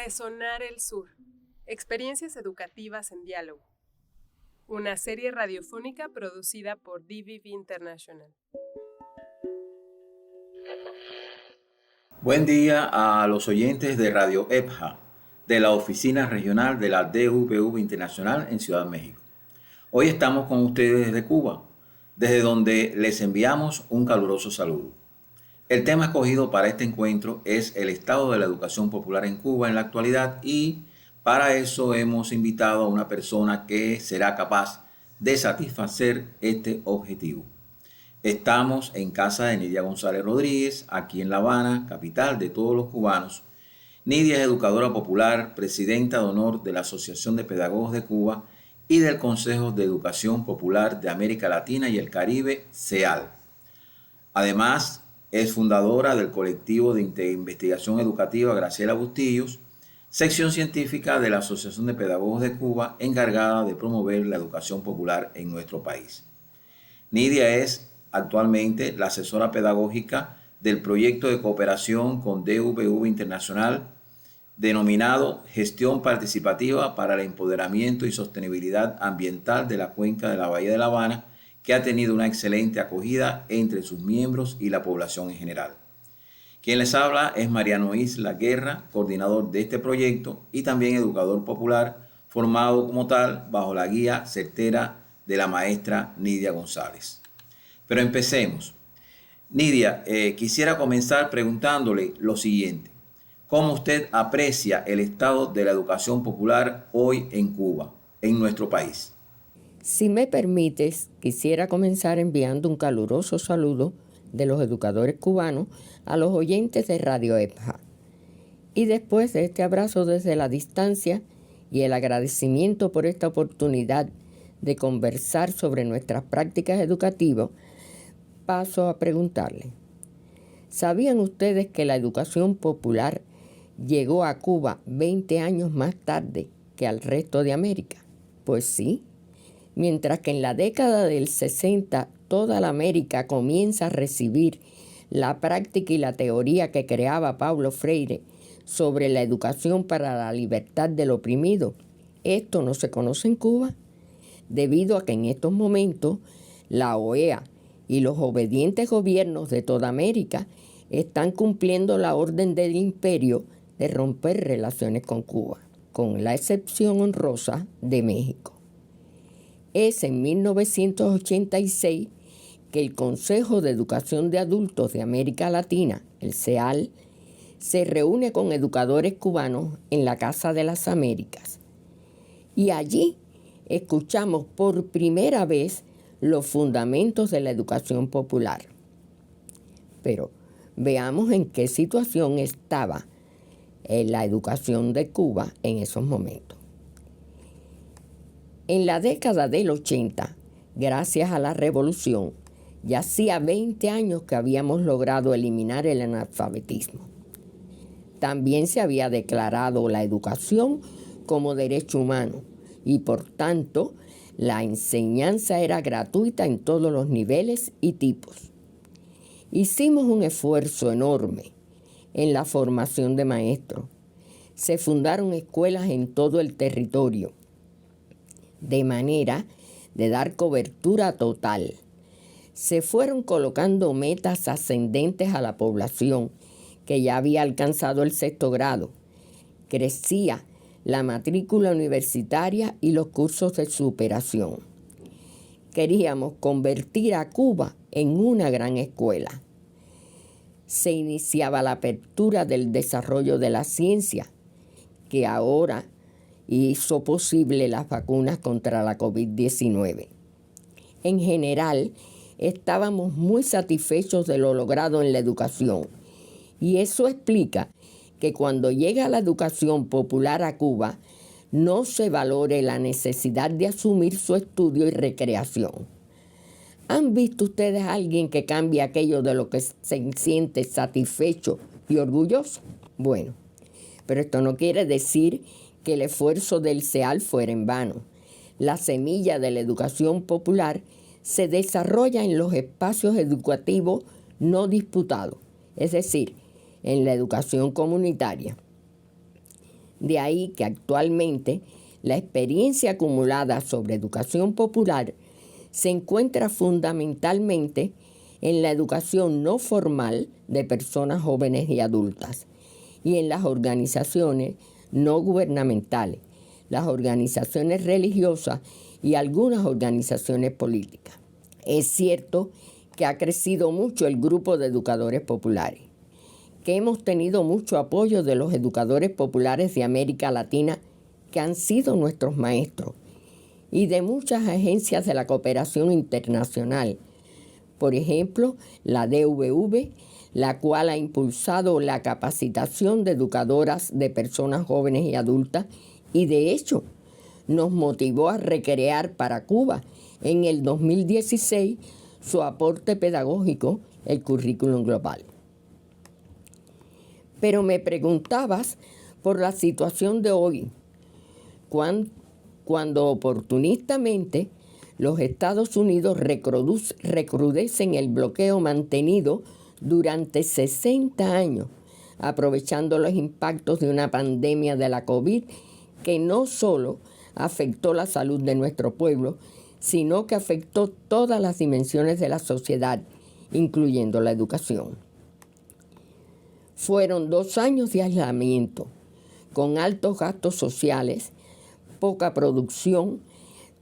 Resonar el Sur. Experiencias educativas en diálogo. Una serie radiofónica producida por DVV International. Buen día a los oyentes de Radio EPJA, de la Oficina Regional de la DVV Internacional en Ciudad de México. Hoy estamos con ustedes desde Cuba, desde donde les enviamos un caluroso saludo. El tema escogido para este encuentro es el estado de la educación popular en Cuba en la actualidad, y para eso hemos invitado a una persona que será capaz de satisfacer este objetivo. Estamos en casa de Nidia González Rodríguez, aquí en La Habana, capital de todos los cubanos. Nidia es educadora popular, presidenta de honor de la Asociación de Pedagogos de Cuba y del Consejo de Educación Popular de América Latina y el Caribe, CEAL. Además, es fundadora del colectivo de investigación educativa Graciela Bustillos, sección científica de la Asociación de Pedagogos de Cuba, encargada de promover la educación popular en nuestro país. Nidia es actualmente la asesora pedagógica del proyecto de cooperación con DVV Internacional denominado Gestión Participativa para el Empoderamiento y Sostenibilidad Ambiental de la Cuenca de la Bahía de La Habana, que ha tenido una excelente acogida entre sus miembros y la población en general. Quien les habla es Mariano Isla Guerra, coordinador de este proyecto y también educador popular, formado como tal bajo la guía certera de la maestra Nidia González. Pero empecemos. Nidia, quisiera comenzar preguntándole lo siguiente. ¿Cómo usted aprecia el estado de la educación popular hoy en Cuba, en nuestro país? Si me permites, quisiera comenzar enviando un caluroso saludo de los educadores cubanos a los oyentes de Radio EPJA. Y después de este abrazo desde la distancia y el agradecimiento por esta oportunidad de conversar sobre nuestras prácticas educativas, paso a preguntarle: ¿sabían ustedes que la educación popular llegó a Cuba 20 años más tarde que al resto de América? Pues sí. Mientras que en la década del 60 toda la América comienza a recibir la práctica y la teoría que creaba Paulo Freire sobre la educación para la libertad del oprimido, esto no se conoce en Cuba, debido a que en estos momentos la OEA y los obedientes gobiernos de toda América están cumpliendo la orden del imperio de romper relaciones con Cuba, con la excepción honrosa de México. Es en 1986 que el Consejo de Educación de Adultos de América Latina, el CEAL, se reúne con educadores cubanos en la Casa de las Américas. Y allí escuchamos por primera vez los fundamentos de la educación popular. Pero veamos en qué situación estaba la educación de Cuba en esos momentos. En la década del 80, gracias a la revolución, ya hacía 20 años que habíamos logrado eliminar el analfabetismo. También se había declarado la educación como derecho humano y, por tanto, la enseñanza era gratuita en todos los niveles y tipos. Hicimos un esfuerzo enorme en la formación de maestros. Se fundaron escuelas en todo el territorio, de manera de dar cobertura total. Se fueron colocando metas ascendentes a la población que ya había alcanzado el 6º grado. Crecía la matrícula universitaria y los cursos de superación. Queríamos convertir a Cuba en una gran escuela. Se iniciaba la apertura del desarrollo de la ciencia, que ahora hizo posible las vacunas contra la COVID-19. En general, estábamos muy satisfechos de lo logrado en la educación, y eso explica que cuando llega la educación popular a Cuba, no se valore la necesidad de asumir su estudio y recreación. ¿Han visto ustedes a alguien que cambie aquello de lo que se siente satisfecho y orgulloso? Bueno, pero esto no quiere decir que el esfuerzo del CEAL fuera en vano. La semilla de la educación popular se desarrolla en los espacios educativos no disputados, es decir, en la educación comunitaria. De ahí que actualmente la experiencia acumulada sobre educación popular se encuentra fundamentalmente en la educación no formal de personas jóvenes y adultas y en las organizaciones no gubernamentales, las organizaciones religiosas y algunas organizaciones políticas. Es cierto que ha crecido mucho el grupo de educadores populares, que hemos tenido mucho apoyo de los educadores populares de América Latina que han sido nuestros maestros y de muchas agencias de la cooperación internacional. Por ejemplo, la DVV, la cual ha impulsado la capacitación de educadoras de personas jóvenes y adultas y de hecho nos motivó a recrear para Cuba en el 2016 su aporte pedagógico, el currículum global. Pero me preguntabas por la situación de hoy, cuando oportunistamente los Estados Unidos recrudecen el bloqueo mantenido durante 60 años, aprovechando los impactos de una pandemia de la COVID que no solo afectó la salud de nuestro pueblo, sino que afectó todas las dimensiones de la sociedad, incluyendo la educación. Fueron 2 años de aislamiento, con altos gastos sociales, poca producción,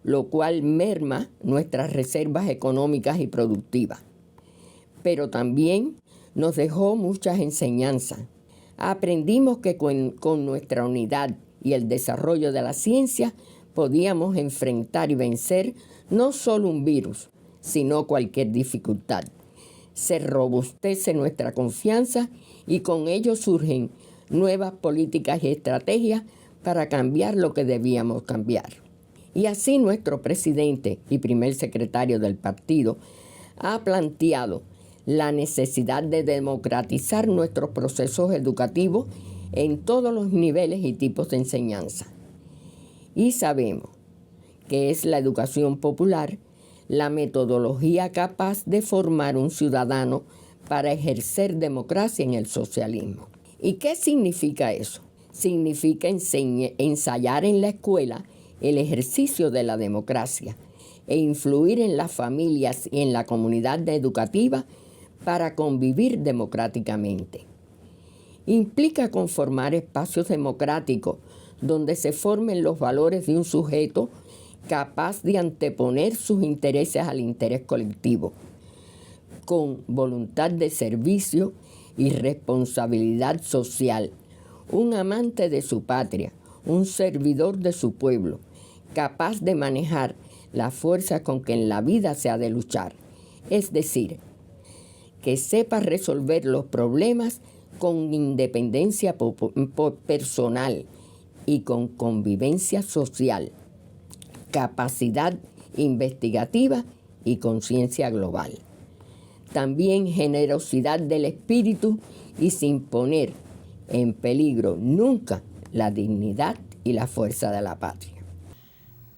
lo cual merma nuestras reservas económicas y productivas. Pero también nos dejó muchas enseñanzas. Aprendimos que con nuestra unidad y el desarrollo de la ciencia podíamos enfrentar y vencer no solo un virus, sino cualquier dificultad. Se robustece nuestra confianza y con ello surgen nuevas políticas y estrategias para cambiar lo que debíamos cambiar. Y así nuestro presidente y primer secretario del partido ha planteado la necesidad de democratizar nuestros procesos educativos en todos los niveles y tipos de enseñanza. Y sabemos que es la educación popular la metodología capaz de formar un ciudadano para ejercer democracia en el socialismo. ¿Y qué significa eso? Significa ensayar en la escuela el ejercicio de la democracia e influir en las familias y en la comunidad educativa para convivir democráticamente. Implica conformar espacios democráticos donde se formen los valores de un sujeto capaz de anteponer sus intereses al interés colectivo, con voluntad de servicio y responsabilidad social, un amante de su patria, un servidor de su pueblo, capaz de manejar la fuerza con que en la vida se ha de luchar, es decir, que sepa resolver los problemas con independencia personal y con convivencia social, capacidad investigativa y conciencia global. También generosidad del espíritu y sin poner en peligro nunca la dignidad y la fuerza de la patria.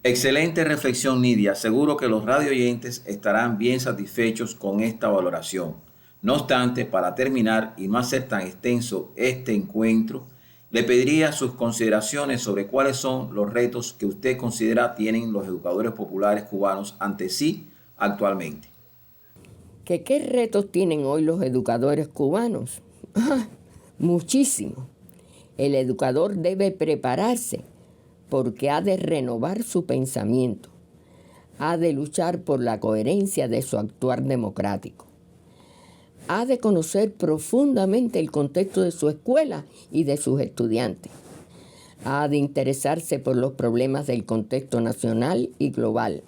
Excelente reflexión, Nidia. Seguro que los radio oyentes estarán bien satisfechos con esta valoración. No obstante, para terminar y no hacer tan extenso este encuentro, le pediría sus consideraciones sobre cuáles son los retos que usted considera tienen los educadores populares cubanos ante sí actualmente. ¿Qué retos tienen hoy los educadores cubanos? Muchísimo. El educador debe prepararse porque ha de renovar su pensamiento, ha de luchar por la coherencia de su actuar democrático, ha de conocer profundamente el contexto de su escuela y de sus estudiantes, ha de interesarse por los problemas del contexto nacional y global,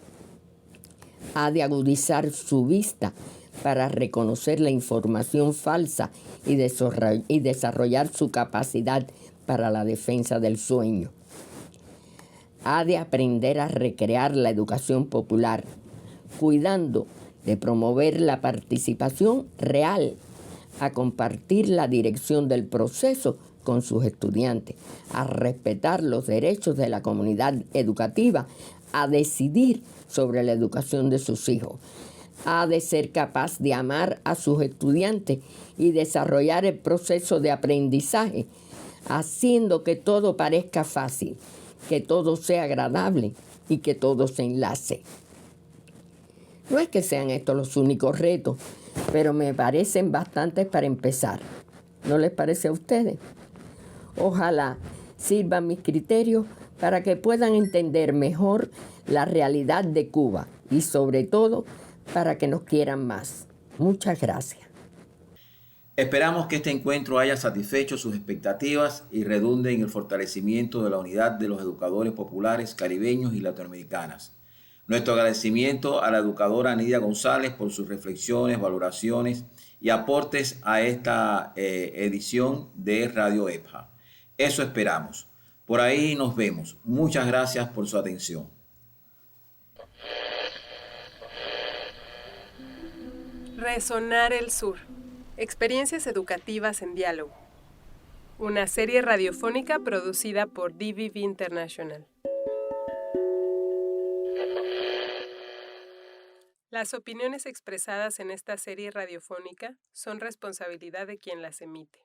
ha de agudizar su vista para reconocer la información falsa y desarrollar su capacidad para la defensa del sueño. Ha de aprender a recrear la educación popular, cuidando de promover la participación real, a compartir la dirección del proceso con sus estudiantes, a respetar los derechos de la comunidad educativa, a decidir sobre la educación de sus hijos. Ha de ser capaz de amar a sus estudiantes y desarrollar el proceso de aprendizaje haciendo que todo parezca fácil, que todo sea agradable y que todo se enlace. No es que sean estos los únicos retos, pero me parecen bastantes para empezar. ¿No les parece a ustedes? Ojalá sirvan mis criterios para que puedan entender mejor la realidad de Cuba y sobre todo para que nos quieran más. Muchas gracias. Esperamos que este encuentro haya satisfecho sus expectativas y redunde en el fortalecimiento de la unidad de los educadores populares caribeños y latinoamericanas. Nuestro agradecimiento a la educadora Nidia González por sus reflexiones, valoraciones y aportes a esta edición de Radio EPHA. Eso esperamos. Por ahí nos vemos. Muchas gracias por su atención. Resonar el Sur. Experiencias educativas en diálogo. Una serie radiofónica producida por DVV International. Las opiniones expresadas en esta serie radiofónica son responsabilidad de quien las emite.